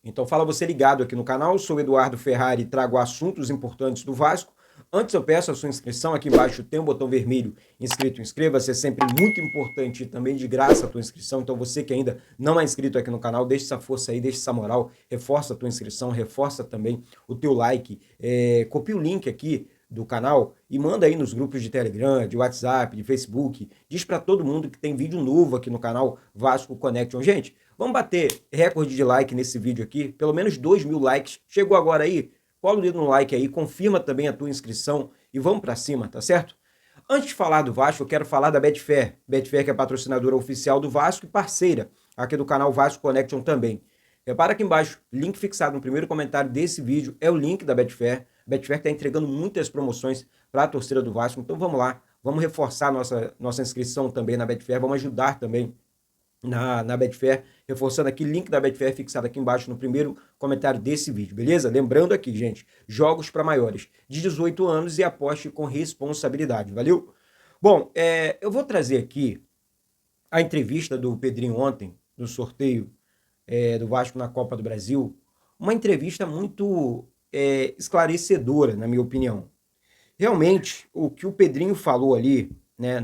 Então fala você ligado aqui no canal, sou Eduardo Ferrari e trago assuntos importantes do Vasco. Antes eu peço a sua inscrição, aqui embaixo tem um botão vermelho inscrito, inscreva-se, é sempre muito importante e também de graça a tua inscrição, então você que ainda não é inscrito aqui no canal, deixa essa força aí, deixa essa moral, reforça a tua inscrição, reforça também o teu like, copia o link aqui do canal e manda aí nos grupos de Telegram, de WhatsApp, de Facebook, diz para todo mundo que tem vídeo novo aqui no canal Vasco Connection. Gente, vamos bater recorde de like nesse vídeo aqui, pelo menos 2.000 likes, chegou agora aí? Cola o dedo no like aí, confirma também a tua inscrição e vamos para cima, tá certo? Antes de falar do Vasco, eu quero falar da Betfair. Betfair que é patrocinadora oficial do Vasco e parceira aqui do canal Vasco Connection também. Repara aqui embaixo, link fixado no primeiro comentário desse vídeo é o link da Betfair. Betfair está entregando muitas promoções para a torcida do Vasco, então vamos lá, vamos reforçar nossa inscrição também na Betfair, vamos ajudar também na Betfair, reforçando aqui, link da Betfair fixado aqui embaixo no primeiro comentário desse vídeo, beleza? Lembrando aqui, gente, jogos para maiores de 18 anos e aposte com responsabilidade, valeu? Bom, eu vou trazer aqui a entrevista do Pedrinho ontem, do sorteio do Vasco na Copa do Brasil, uma entrevista muito esclarecedora, na minha opinião. Realmente, o que o Pedrinho falou ali, né,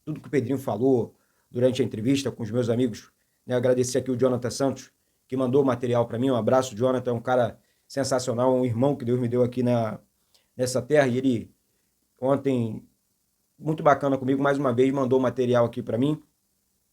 tudo que o Pedrinho falou durante a entrevista com os meus amigos, né, agradecer aqui o Jonathan Santos, que mandou o material para mim, um abraço, Jonathan, é um cara sensacional, um irmão que Deus me deu aqui nessa terra, e ele ontem, muito bacana comigo, mais uma vez, mandou o material aqui para mim,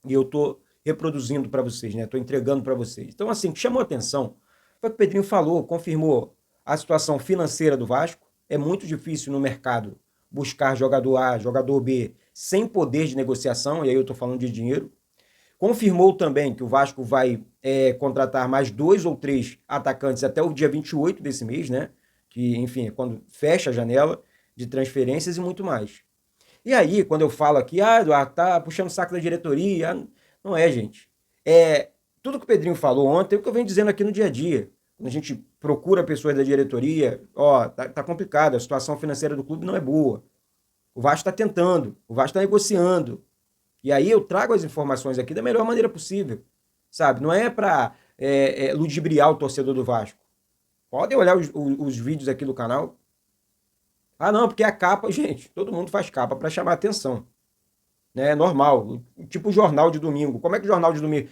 e eu tô reproduzindo para vocês, né, tô entregando para vocês. Então, assim, o que chamou a atenção foi o que o Pedrinho falou, confirmou a situação financeira do Vasco, é muito difícil no mercado buscar jogador A, jogador B, sem poder de negociação, e aí eu estou falando de dinheiro. Confirmou também que o Vasco vai contratar mais 2 ou 3 atacantes até o dia 28 desse mês, né? Que, enfim, é quando fecha a janela de transferências e muito mais. E aí, quando eu falo aqui, Eduardo, tá puxando o saco da diretoria, não é, gente. Tudo que o Pedrinho falou ontem é o que eu venho dizendo aqui no dia a dia. Quando a gente procura pessoas da diretoria, tá complicado, a situação financeira do clube não é boa. O Vasco está tentando, o Vasco está negociando. E aí eu trago as informações aqui da melhor maneira possível, sabe? Não é para ludibriar o torcedor do Vasco. Podem olhar os vídeos aqui do canal. Ah, não, porque a capa, gente, todo mundo faz capa para chamar atenção. Né? É normal, tipo o jornal de domingo. Como é que o jornal de domingo...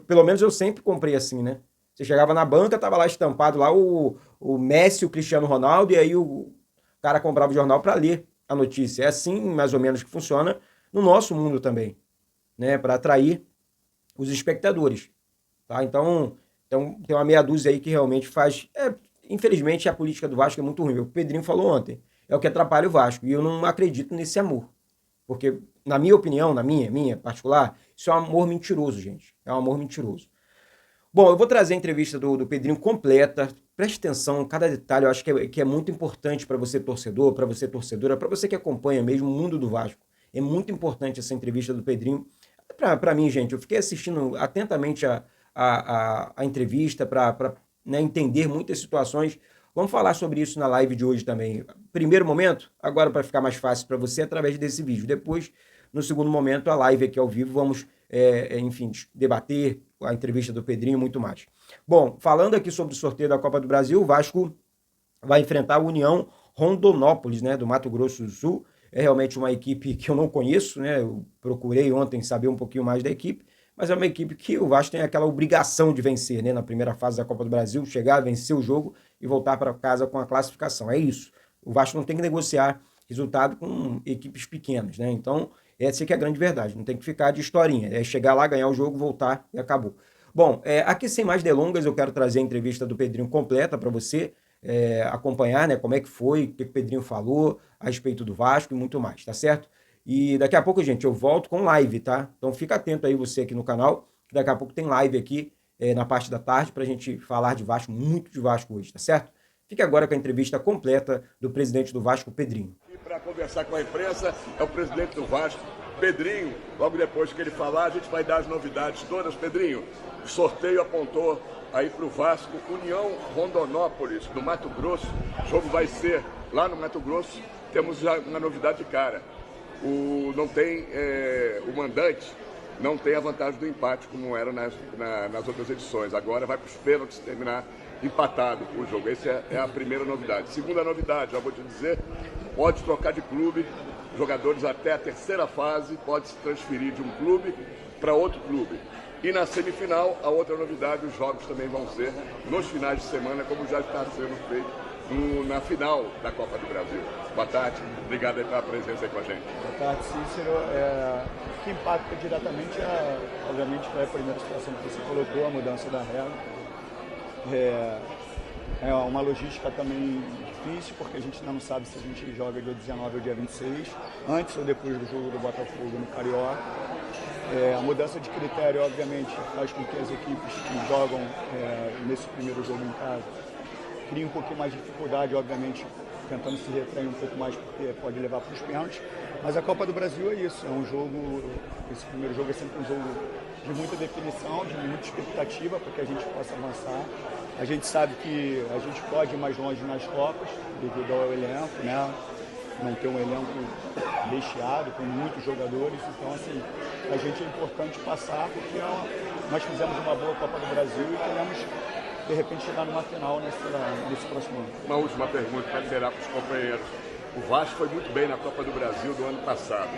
pelo menos eu sempre comprei assim, né? Você chegava na banca, tava lá estampado lá o Messi, o Cristiano Ronaldo, e aí o cara comprava o jornal para ler a notícia. É assim, mais ou menos, que funciona no nosso mundo também, né? Para atrair os espectadores, tá? Então, tem uma meia dúzia aí que realmente faz... infelizmente, a política do Vasco é muito ruim. O Pedrinho falou ontem, é o que atrapalha o Vasco, e eu não acredito nesse amor. Porque, na minha opinião, na minha particular, isso é um amor mentiroso, gente. É um amor mentiroso. Bom, eu vou trazer a entrevista do Pedrinho completa. Preste atenção, cada detalhe, eu acho que é muito importante para você torcedor, para você torcedora, para você que acompanha mesmo o mundo do Vasco. É muito importante essa entrevista do Pedrinho. Para mim, gente, eu fiquei assistindo atentamente a entrevista para entender muitas situações. Vamos falar sobre isso na live de hoje também. Primeiro momento, agora para ficar mais fácil para você, através desse vídeo. Depois, no segundo momento, a live aqui ao vivo, vamos, enfim, debater a entrevista do Pedrinho e muito mais. Bom, falando aqui sobre o sorteio da Copa do Brasil, o Vasco vai enfrentar a União Rondonópolis, né, do Mato Grosso do Sul. É realmente uma equipe que eu não conheço, né? Eu procurei ontem saber um pouquinho mais da equipe, mas é uma equipe que o Vasco tem aquela obrigação de vencer, né? Na primeira fase da Copa do Brasil, chegar, vencer o jogo e voltar para casa com a classificação. É isso. O Vasco não tem que negociar resultado com equipes pequenas, né? Então, essa que é a grande verdade. Não tem que ficar de historinha. É chegar lá, ganhar o jogo, voltar e acabou. Bom, aqui sem mais delongas, eu quero trazer a entrevista do Pedrinho completa para você acompanhar, né? Como é que foi, o que o Pedrinho falou a respeito do Vasco e muito mais, tá certo? E daqui a pouco, gente, eu volto com live, tá? Então fica atento aí você aqui no canal, que daqui a pouco tem live aqui na parte da tarde pra gente falar de Vasco, muito de Vasco hoje, tá certo? Fique agora com a entrevista completa do presidente do Vasco, Pedrinho. E para conversar com a imprensa é o presidente do Vasco, Pedrinho. Logo depois que ele falar, a gente vai dar as novidades todas. Pedrinho, o sorteio apontou aí para o Vasco, União Rondonópolis, do Mato Grosso. O jogo vai ser lá no Mato Grosso. Temos já uma novidade de cara. Não tem o mandante, não tem a vantagem do empate, como era nas outras edições. Agora vai para os pênaltis terminar empatado o jogo. Essa é a primeira novidade. Segunda novidade, já vou te dizer, pode trocar de clube, jogadores até a terceira fase, pode se transferir de um clube para outro clube. E na semifinal, a outra novidade, os jogos também vão ser nos finais de semana, como já está sendo feito na final da Copa do Brasil. Boa tarde, obrigado aí pela presença aí com a gente. Boa tarde, Cícero. O que impacta diretamente, obviamente, foi a primeira situação que você colocou, a mudança da regra. É uma logística também difícil, porque a gente ainda não sabe se a gente joga dia 19 ou dia 26, antes ou depois do jogo do Botafogo no Carioca. A mudança de critério, obviamente, faz com que as equipes que jogam nesse primeiro jogo em casa criem um pouquinho mais de dificuldade, obviamente, tentando se retrair um pouco mais, porque pode levar para os pênaltis. Mas a Copa do Brasil é isso, é um jogo, esse primeiro jogo é sempre um jogo de muita definição, de muita expectativa para que a gente possa avançar. A gente sabe que a gente pode ir mais longe nas Copas, devido ao elenco, né? Não ter um elenco recheado, com muitos jogadores. Então, assim, a gente é importante passar, porque nós fizemos uma boa Copa do Brasil e queremos, de repente, chegar numa final nesse próximo ano. Uma última pergunta para liberar para os companheiros. O Vasco foi muito bem na Copa do Brasil do ano passado.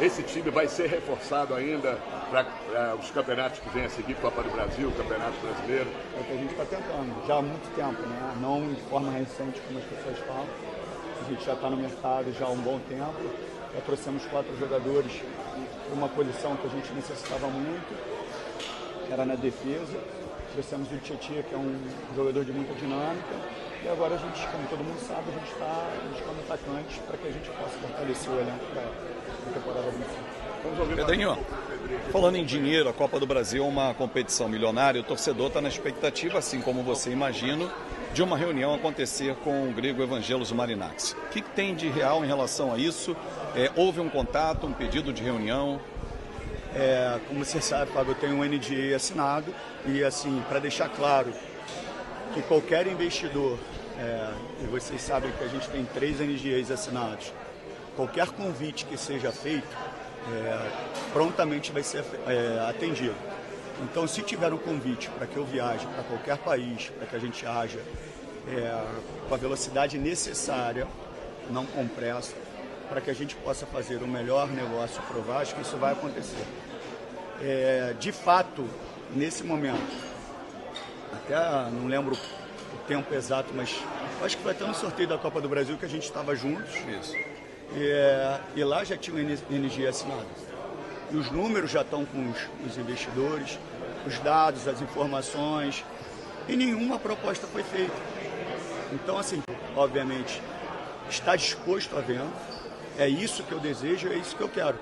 Esse time vai ser reforçado ainda para os campeonatos que vêm a seguir, Copa do Brasil, Campeonato Brasileiro? É o que a gente está tentando, já há muito tempo, né? Não de forma recente, como as pessoas falam. A gente já está no mercado já há um bom tempo. Já trouxemos 4 jogadores para uma posição que a gente necessitava muito, que era na defesa. Trouxemos o Tietchan, que é um jogador de muita dinâmica. E agora a gente, como todo mundo sabe, a gente está buscando atacantes para que a gente possa fortalecer o elenco para a temporada 25. Pedrinho, falando em dinheiro, a Copa do Brasil é uma competição milionária. O torcedor está na expectativa, assim como você imagina, de uma reunião acontecer com o grego Evangelos Marinax. O que tem de real em relação a isso? Houve um contato, um pedido de reunião? Como você sabe, Fábio, eu tenho um NDA assinado e, assim, para deixar claro que qualquer investidor, e vocês sabem que a gente tem 3 NDAs assinados, qualquer convite que seja feito, prontamente vai ser atendido. Então, se tiver um convite para que eu viaje para qualquer país, para que a gente haja com a velocidade necessária, não com pressa, para que a gente possa fazer o melhor negócio para o Vasco, isso vai acontecer. De fato, nesse momento, até não lembro o tempo exato, mas acho que foi até no sorteio da Copa do Brasil que a gente estava juntos. Isso. E lá já tinha o NG assinado. E os números já estão com os investidores, os dados, as informações, e nenhuma proposta foi feita. Então, assim, obviamente, está disposto a venda, é isso que eu desejo, é isso que eu quero.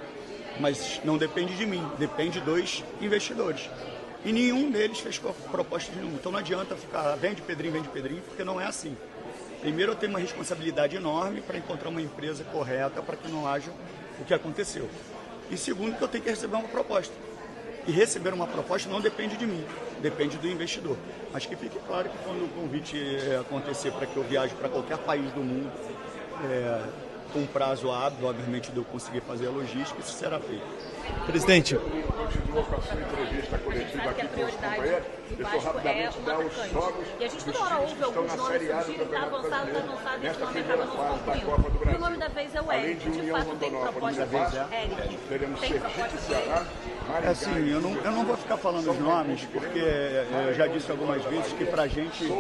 Mas não depende de mim, depende dos investidores. E nenhum deles fez proposta nenhuma. Então não adianta ficar, vende Pedrinho, porque não é assim. Primeiro, eu tenho uma responsabilidade enorme para encontrar uma empresa correta para que não haja o que aconteceu. E segundo, que eu tenho que receber uma proposta. E receber uma proposta não depende de mim, depende do investidor. Mas que fique claro que quando o convite acontecer para que eu viaje para qualquer país do mundo, com um prazo hábil, obviamente, de eu conseguir fazer a logística, isso será feito. Presidente. Continua com a sua entrevista coletiva aqui com os companheiros. Deixa eu rapidamente dar os jogos e a gente dos toda hora times ouve que estão alguns na nomes Série A do surgirem, tá Campeonato avançado, tá Brasileiro, avançado, esse nesta nome primeira acaba não fase da concluindo. Copa do E o Brasil. nome da vez é o Além Eric. de De União fato, tem Rondonópolis proposta e Vasco, Eric. teremos Tem Sergipe, proposta Ceará, Maringá. Assim, eu não vou ficar falando os nomes, porque eu já disse algumas vezes que para a gente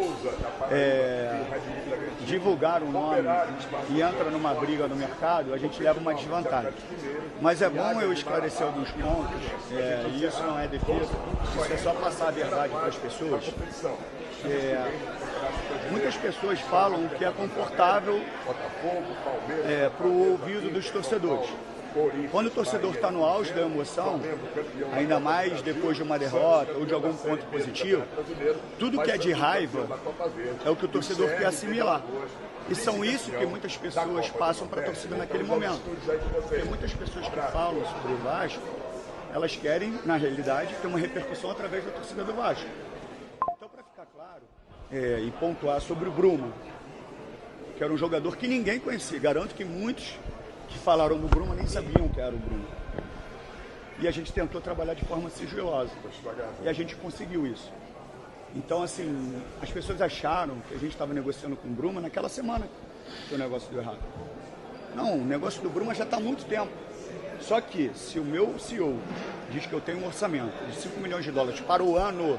divulgar um nome e entra numa briga no mercado, a gente leva uma desvantagem. Mas é bom eu esclarecer alguns pontos, e isso não é defesa, isso é só passar a verdade para as pessoas. Muitas pessoas falam que é confortável para o ouvido dos torcedores. Quando o torcedor está no auge da emoção, ainda mais depois de uma derrota ou de algum ponto positivo, tudo que é de raiva é o que o torcedor quer assimilar. E são isso que muitas pessoas passam para a torcida naquele momento. Porque muitas pessoas que falam sobre o Vasco, elas querem, na realidade, ter uma repercussão através da torcida do Vasco. Então, para ficar claro e pontuar sobre o Bruno, que era um jogador que ninguém conhecia, garanto que muitos que falaram do Bruno nem sabiam que era o Bruno. e a gente tentou trabalhar de forma sigilosa. E a gente conseguiu isso. Então, assim, as pessoas acharam que a gente estava negociando com o Bruma naquela semana que o negócio deu errado. Não, o negócio do Bruma já está há muito tempo. Só que, se o meu CEO diz que eu tenho um orçamento de 5 milhões de dólares para o ano,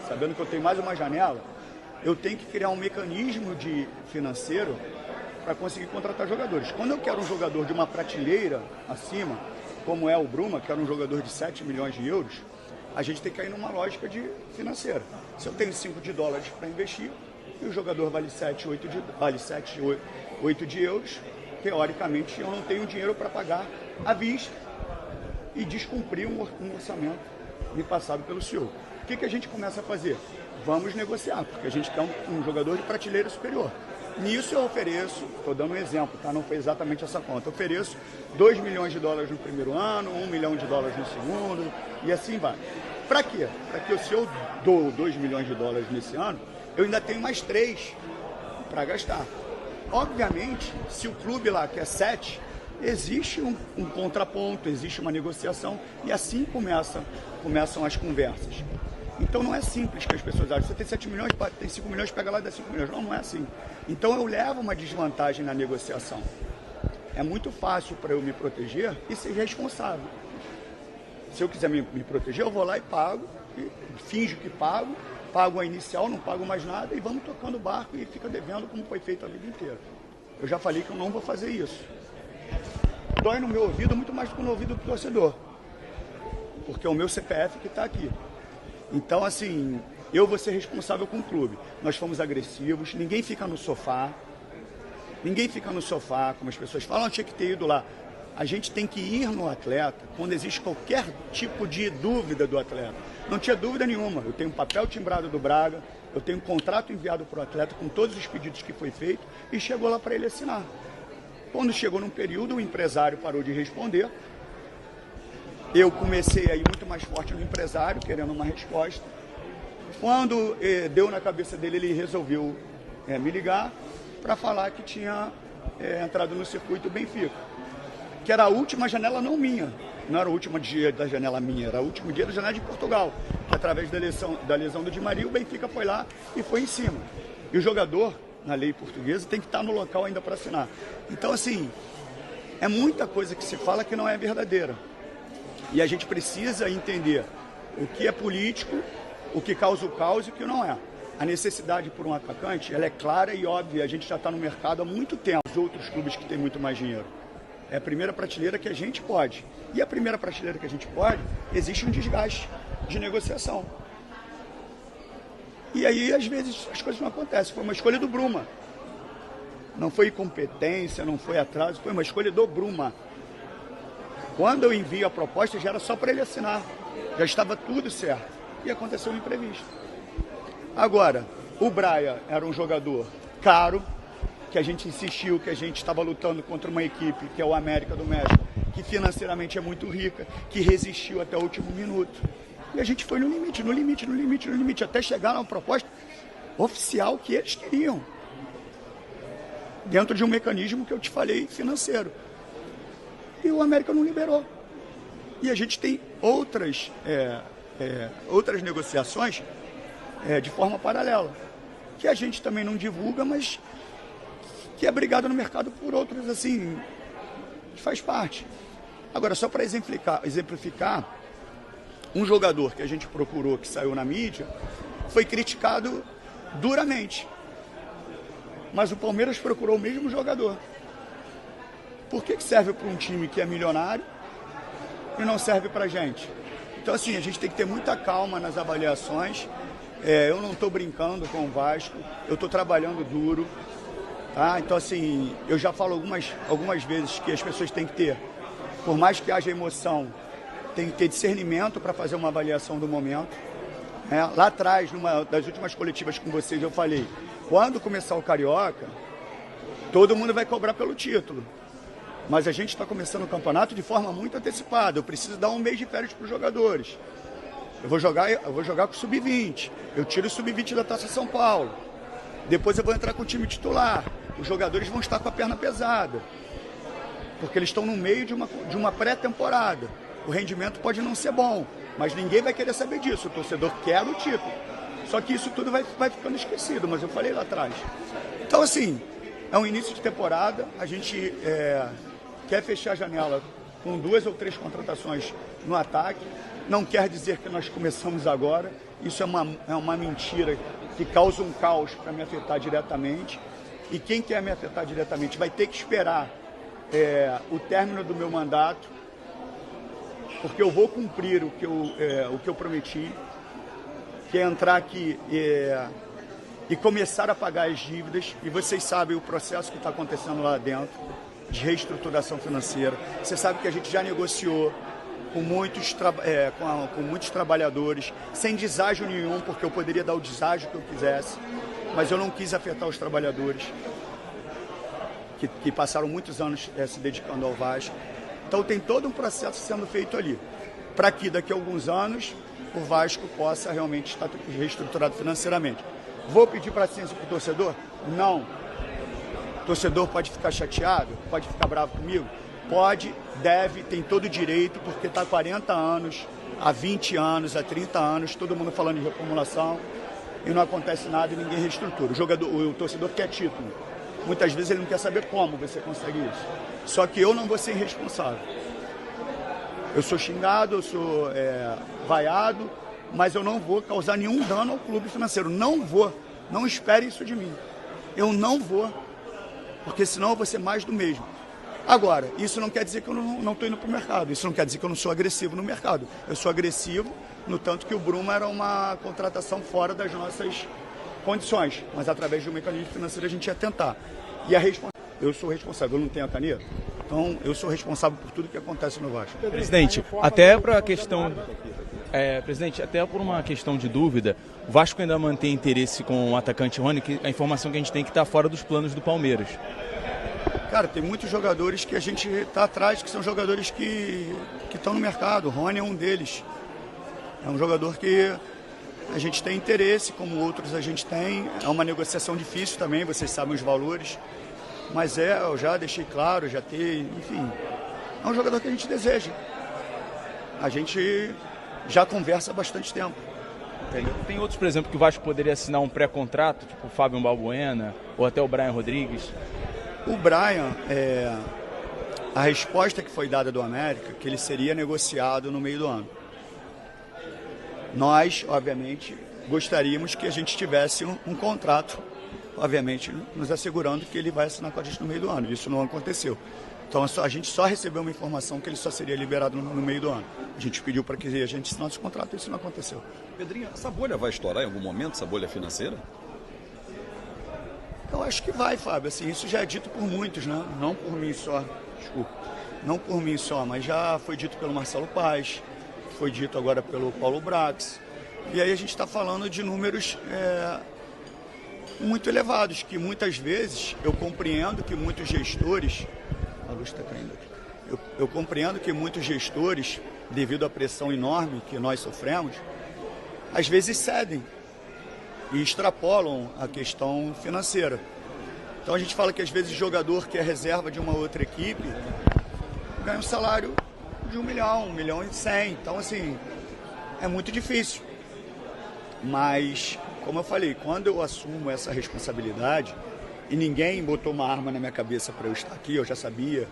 sabendo que eu tenho mais uma janela, eu tenho que criar um mecanismo financeiro para conseguir contratar jogadores. Quando eu quero um jogador de uma prateleira acima, como é o Bruma, que era um jogador de 7 milhões de euros, a gente tem que cair numa lógica financeira. Se eu tenho 5 de dólares para investir, e o jogador vale 7, 8 de euros, teoricamente eu não tenho dinheiro para pagar à vista e descumprir um orçamento me passado pelo CEO. O que a gente começa a fazer? Vamos negociar, porque a gente quer um jogador de prateleira superior. Nisso eu ofereço, estou dando um exemplo, tá? Não foi exatamente essa conta, eu ofereço 2 milhões de dólares no primeiro ano, 1 milhão de dólares no segundo, e assim vai. Para quê? Para que se eu dou 2 milhões de dólares nesse ano, eu ainda tenho mais 3 para gastar. Obviamente, se o clube lá quer 7, existe um contraponto, existe uma negociação, e assim começam as conversas. Então não é simples que as pessoas acham, você tem 7 milhões, tem 5 milhões, pega lá e dá 5 milhões. Não é assim. Então eu levo uma desvantagem na negociação. É muito fácil para eu me proteger e ser responsável. Se eu quiser me proteger, eu vou lá e pago, e finjo que pago a inicial, não pago mais nada e vamos tocando o barco e fica devendo como foi feito a vida inteira. Eu já falei que eu não vou fazer isso. Dói no meu ouvido muito mais do que no ouvido do torcedor, porque é o meu CPF que está aqui. Então, assim, eu vou ser responsável com o clube. Nós fomos agressivos, ninguém fica no sofá, como as pessoas falam, tinha que ter ido lá. A gente tem que ir no atleta quando existe qualquer tipo de dúvida do atleta. Não tinha dúvida nenhuma. Eu tenho um papel timbrado do Braga, eu tenho um contrato enviado para o atleta com todos os pedidos que foi feito e chegou lá para ele assinar. Quando chegou num período, o empresário parou de responder. Eu comecei a ir muito mais forte no empresário, querendo uma resposta. Quando deu na cabeça dele, ele resolveu me ligar para falar que tinha entrado no circuito Benfica, que era a última janela não minha, não era o último dia da janela minha, era o último dia da janela de Portugal, que através da lesão do Di Maria, o Benfica foi lá e foi em cima. E o jogador, na lei portuguesa, tem que estar no local ainda para assinar. Então, assim, é muita coisa que se fala que não é verdadeira. E a gente precisa entender o que é político, o que causa o caos e o que não é. A necessidade por um atacante, ela é clara e óbvia. A gente já está no mercado há muito tempo. Os outros clubes que têm muito mais dinheiro. É a primeira prateleira que a gente pode. E a primeira prateleira que a gente pode, existe um desgaste de negociação. E aí, às vezes, as coisas não acontecem. Foi uma escolha do Bruma. Não foi incompetência, não foi atraso, foi uma escolha do Bruma. Quando eu envio a proposta, já era só para ele assinar. Já estava tudo certo. E aconteceu um imprevisto. Agora, o Braia era um jogador caro, que a gente insistiu, que a gente estava lutando contra uma equipe, que é o América do México, que financeiramente é muito rica, que resistiu até o último minuto. E a gente foi no limite, até chegar a uma proposta oficial que eles queriam. Dentro de um mecanismo que eu te falei, financeiro. E o América não liberou. E a gente tem outras negociações de forma paralela, que a gente também não divulga, mas que é brigado no mercado por outros, assim, que faz parte. Agora, só para exemplificar, um jogador que a gente procurou, que saiu na mídia, foi criticado duramente. Mas o Palmeiras procurou o mesmo jogador. Por que serve para um time que é milionário e não serve para a gente? Então, assim, a gente tem que ter muita calma nas avaliações. Eu não estou brincando com o Vasco, eu estou trabalhando duro. Tá? Então, assim, eu já falo algumas vezes que as pessoas têm que ter, por mais que haja emoção, tem que ter discernimento para fazer uma avaliação do momento. Lá atrás, numa das últimas coletivas com vocês, eu falei, quando começar o Carioca, todo mundo vai cobrar pelo título. Mas a gente está começando o campeonato de forma muito antecipada. Eu preciso dar um mês de férias para os jogadores. Eu vou jogar com o Sub-20. Eu tiro o Sub-20 da Taça São Paulo. Depois eu vou entrar com o time titular. Os jogadores vão estar com a perna pesada. porque eles estão no meio de uma pré-temporada. O rendimento pode não ser bom, mas ninguém vai querer saber disso. O torcedor quer o título. Só que isso tudo vai ficando esquecido, mas eu falei lá atrás. Então, assim, é um início de temporada, a gente quer fechar a janela com 2 ou 3 contratações no ataque. Não quer dizer que nós começamos agora, isso é uma mentira que causa um caos para me afetar diretamente. E quem quer me afetar diretamente vai ter que esperar o término do meu mandato, porque eu vou cumprir o que eu prometi, que é entrar aqui e começar a pagar as dívidas. E vocês sabem o processo que está acontecendo lá dentro, de reestruturação financeira. Você sabe que a gente já negociou com muitos trabalhadores, sem deságio nenhum, porque eu poderia dar o deságio que eu quisesse, mas eu não quis afetar os trabalhadores que passaram muitos anos se dedicando ao Vasco. Então tem todo um processo sendo feito ali, para que daqui a alguns anos o Vasco possa realmente estar reestruturado financeiramente. Vou pedir paciência para o torcedor? Não. O torcedor pode ficar chateado, pode ficar bravo comigo? Pode, deve, tem todo o direito, porque está há 40 anos, há 20 anos, há 30 anos, todo mundo falando de reformulação e não acontece nada e ninguém reestrutura. O torcedor quer título. Muitas vezes ele não quer saber como você consegue isso. Só que eu não vou ser irresponsável. Eu sou xingado, eu sou vaiado, mas eu não vou causar nenhum dano ao clube financeiro. Não vou. Não espere isso de mim. Eu não vou, porque senão eu vou ser mais do mesmo. Agora, isso não quer dizer que eu não estou indo para o mercado. Isso não quer dizer que eu não sou agressivo no mercado. Eu sou agressivo, no tanto que o Bruma era uma contratação fora das nossas condições. Mas através de um mecanismo financeiro a gente ia tentar. E eu sou responsável, eu não tenho a caneta. Então, eu sou responsável por tudo que acontece no Vasco. Presidente, até para a questão... presidente, até por uma questão de dúvida, o Vasco ainda mantém interesse com o atacante Rony, que a informação que a gente tem é que está fora dos planos do Palmeiras. Cara, tem muitos jogadores que a gente está atrás, que são jogadores que estão no mercado. O Rony é um deles. É um jogador que a gente tem interesse, como outros a gente tem. É uma negociação difícil também, vocês sabem os valores. Mas eu já deixei claro, já tem, enfim. É um jogador que a gente deseja. A gente já conversa há bastante tempo. Entendeu? Tem outros, por exemplo, que o Vasco poderia assinar um pré-contrato, tipo o Fábio Balbuena, ou até o Brian Rodrigues. O Brian, a resposta que foi dada do América, que ele seria negociado no meio do ano. Nós, obviamente, gostaríamos que a gente tivesse um contrato, obviamente, nos assegurando que ele vai assinar com a gente no meio do ano. Isso não aconteceu. Então a gente só recebeu uma informação que ele só seria liberado no meio do ano. A gente pediu para que a gente assinasse o contrato e isso não aconteceu. Pedrinho, essa bolha vai estourar em algum momento, essa bolha financeira? Eu acho que vai, Fábio. Assim, isso já é dito por muitos, né? Não por mim só. Desculpa. Não por mim só, mas já foi dito pelo Marcelo Paz, foi dito agora pelo Paulo Brax. E aí a gente está falando de números muito elevados, que muitas vezes eu compreendo que muitos gestores... A luz está caindo aqui. Eu compreendo que muitos gestores, devido à pressão enorme que nós sofremos, às vezes cedem e extrapolam a questão financeira. Então a gente fala que às vezes o jogador que é reserva de uma outra equipe ganha um salário de 1 milhão, 1 milhão e 100. Então assim, é muito difícil. Mas, como eu falei, quando eu assumo essa responsabilidade, e ninguém botou uma arma na minha cabeça para eu estar aqui, eu já sabia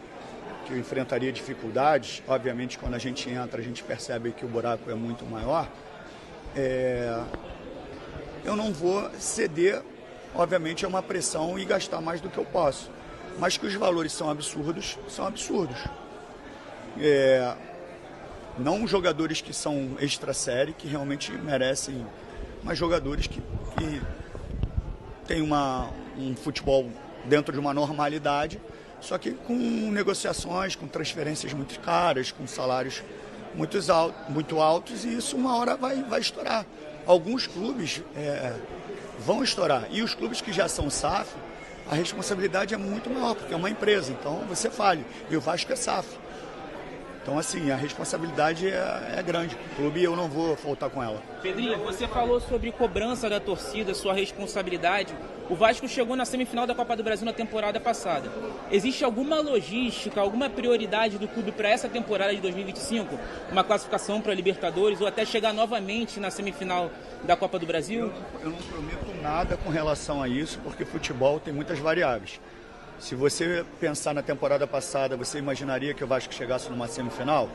que eu enfrentaria dificuldades. Obviamente, quando a gente entra, a gente percebe que o buraco é muito maior. Eu não vou ceder, obviamente, a uma pressão e gastar mais do que eu posso. Mas que os valores são absurdos, são absurdos. Não jogadores que são extra-série, que realmente merecem, mas jogadores que têm um futebol dentro de uma normalidade, só que com negociações, com transferências muito caras, com salários muito altos, e isso uma hora vai estourar. Alguns clubes vão estourar, e os clubes que já são SAF, a responsabilidade é muito maior, porque é uma empresa, então você fale, e o Vasco é SAF. Então, assim, a responsabilidade é grande para o clube e eu não vou faltar com ela. Pedrinho, você falou sobre cobrança da torcida, sua responsabilidade. O Vasco chegou na semifinal da Copa do Brasil na temporada passada. Existe alguma logística, alguma prioridade do clube para essa temporada de 2025? Uma classificação para a Libertadores ou até chegar novamente na semifinal da Copa do Brasil? Eu não prometo nada com relação a isso, porque futebol tem muitas variáveis. Se você pensar na temporada passada, você imaginaria que o Vasco chegasse numa semifinal?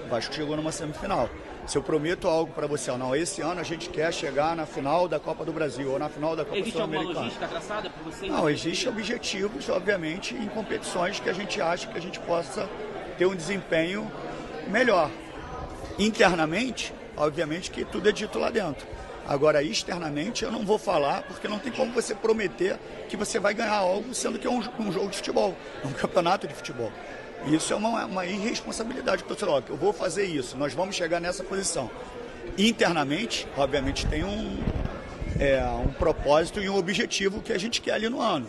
O Vasco chegou numa semifinal. Se eu prometo algo para você, não, esse ano a gente quer chegar na final da Copa do Brasil ou na final da Copa Sul-Americana. Existe alguma logística traçada para vocês? Não, existem objetivos, obviamente, em competições que a gente acha que a gente possa ter um desempenho melhor. Internamente, obviamente que tudo é dito lá dentro. Agora, externamente, eu não vou falar, porque não tem como você prometer que você vai ganhar algo, sendo que é um jogo de futebol, é um campeonato de futebol. E isso é uma irresponsabilidade para o torcedor. Eu vou fazer isso, nós vamos chegar nessa posição. Internamente, obviamente, tem um propósito e um objetivo que a gente quer ali no ano.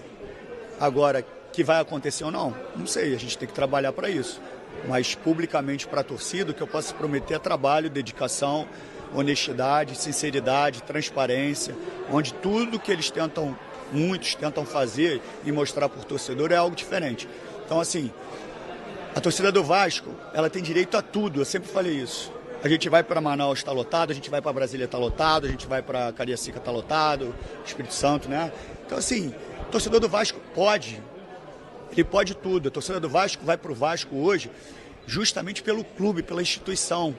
Agora, que vai acontecer ou não? Não sei, a gente tem que trabalhar para isso. Mas, publicamente, para a torcida, o que eu posso prometer é trabalho, dedicação, honestidade, sinceridade, transparência, onde tudo que muitos tentam fazer e mostrar para o torcedor é algo diferente. Então, assim, a torcida do Vasco, ela tem direito a tudo, eu sempre falei isso. A gente vai para Manaus, está lotado, a gente vai para Brasília, está lotado, a gente vai para Cariacica, está lotado, Espírito Santo, né? Então, assim, o torcedor do Vasco ele pode tudo. A torcida do Vasco vai para o Vasco hoje justamente pelo clube, pela instituição.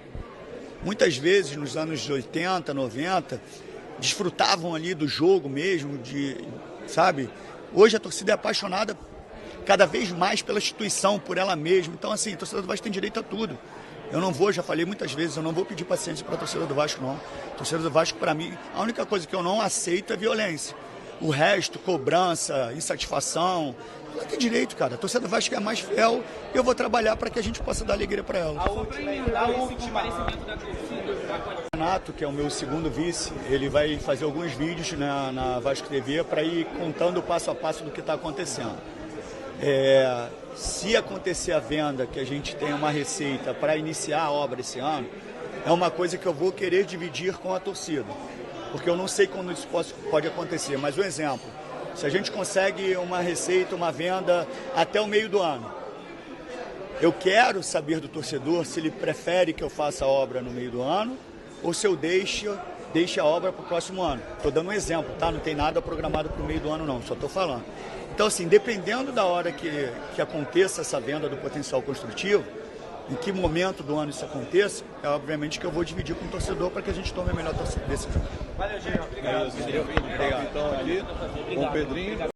Muitas vezes, nos anos 80, 90, desfrutavam ali do jogo mesmo, sabe? Hoje a torcida é apaixonada cada vez mais pela instituição, por ela mesma. Então, assim, a torcida do Vasco tem direito a tudo. Eu não vou, já falei muitas vezes, eu não vou pedir paciência para a torcida do Vasco, não. A torcida do Vasco, para mim, a única coisa que eu não aceito é violência. O resto, cobrança, insatisfação, ela tem direito, cara. A torcida do Vasco é mais fiel e eu vou trabalhar para que a gente possa dar alegria para ela. O Renato, que é o meu segundo vice, ele vai fazer alguns vídeos na Vasco TV para ir contando passo a passo do que está acontecendo. Se acontecer a venda, que a gente tenha uma receita para iniciar a obra esse ano, é uma coisa que eu vou querer dividir com a torcida, porque eu não sei quando isso pode acontecer, mas um exemplo, se a gente consegue uma receita, uma venda até o meio do ano, eu quero saber do torcedor se ele prefere que eu faça a obra no meio do ano ou se eu deixe a obra para o próximo ano. Estou dando um exemplo, tá? Não tem nada programado para o meio do ano não, só estou falando. Então, assim, dependendo da hora que aconteça essa venda do potencial construtivo, em que momento do ano isso aconteça, é obviamente que eu vou dividir com o torcedor para que a gente tome a melhor decisão. Valeu, gente. Obrigado. Então, aqui com o Pedrinho.